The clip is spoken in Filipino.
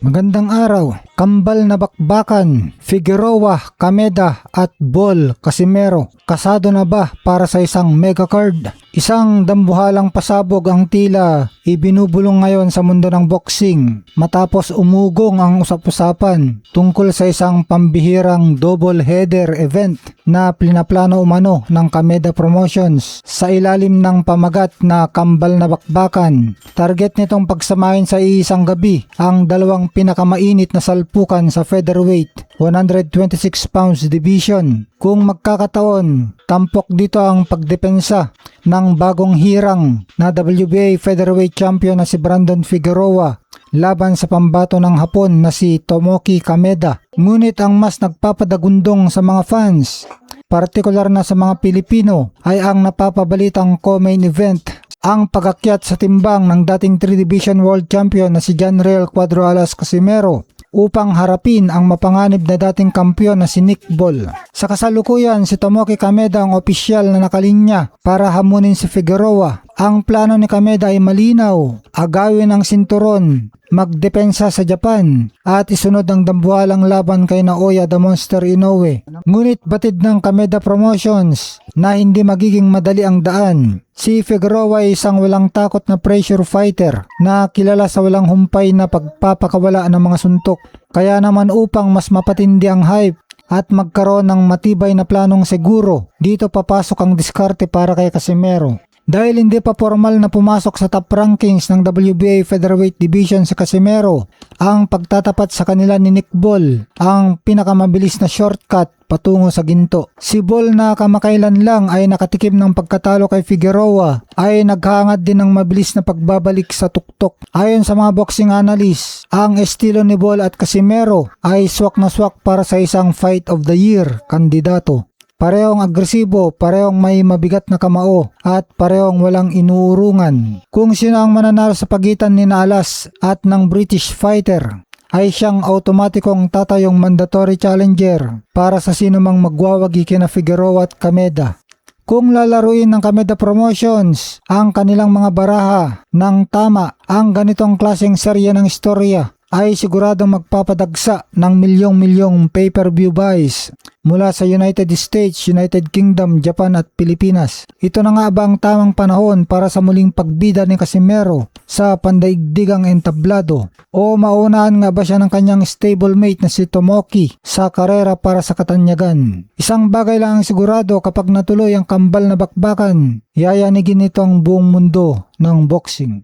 Magandang araw, kambal na bakbakan, Figueroa, Kameda at Bol Casimero. Kasado na ba para sa isang mega card? Isang dambuhalang pasabog ang tila ibinubulong ngayon sa mundo ng boxing matapos umugong ang usap-usapan tungkol sa isang pambihirang double header event na plinaplano umano ng Kameda Promotions sa ilalim ng pamagat na kambal na bakbakan. Target nitong pagsamahin sa isang gabi ang dalawang pinakamainit na salpukan sa featherweight 126 pounds division. Kung magkakataon, tampok dito ang pagdepensa ng bagong hirang na WBA featherweight champion na si Brandon Figueroa laban sa pambato ng Hapon na si Tomoki Kameda. Ngunit ang mas nagpapadagundong sa mga fans, partikular na sa mga Pilipino, ay ang napapabalitang co-main event, ang pagakyat sa timbang ng dating 3 Division World Champion na si Janriel Cuadro Alas Casimero upang harapin ang mapanganib na dating kampiyon na si Nick Bol. Sa kasalukuyan, si Tomoki Kameda ang opisyal na nakalinya para hamunin si Figueroa. Ang plano ni Kameda ay malinaw, agawin ang sinturon, magdepensa sa Japan at isunod ang dambuhalang laban kay Naoya the Monster Inoue. Ngunit batid ng Kameda Promotions na hindi magiging madali ang daan. Si Figueroa ay isang walang takot na pressure fighter na kilala sa walang humpay na pagpapakawala ng mga suntok. Kaya naman upang mas mapatindi ang hype at magkaroon ng matibay na planong seguro, dito papasok ang diskarte para kay Casimero. Dahil hindi pa formal na pumasok sa top rankings ng WBA Featherweight Division si Casimero, ang pagtatapat sa kanila ni Nick Bol ang pinakamabilis na shortcut patungo sa ginto. Si Bol na kamakailan lang ay nakatikim ng pagkatalo kay Figueroa ay naghangad din ng mabilis na pagbabalik sa tuktok. Ayon sa mga boxing analyst, ang estilo ni Bol at Casimero ay swak na swak para sa isang Fight of the Year kandidato. Parehong agresibo, parehong may mabigat na kamao at parehong walang inuurungan. Kung sino ang mananalo sa pagitan ni Alas at ng British fighter, ay siyang automatikong tatayong mandatory challenger para sa sino mang magwawagi kina Figueroa at Kameda. Kung lalaruin ng Kameda Promotions ang kanilang mga baraha ng tama, ang ganitong klaseng serya ng istorya ay siguradong magpapadagsa ng milyong-milyong pay-per-view buys mula sa United States, United Kingdom, Japan at Pilipinas. Ito na nga ba ang tamang panahon para sa muling pagbida ni Casimero sa pandaigdigang entablado? O maunahan nga ba siya ng kanyang stablemate na si Tomoki sa karera para sa katanyagan? Isang bagay lang ang sigurado, kapag natuloy ang kambal na bakbakan, yayanigin nito ang buong mundo ng boxing.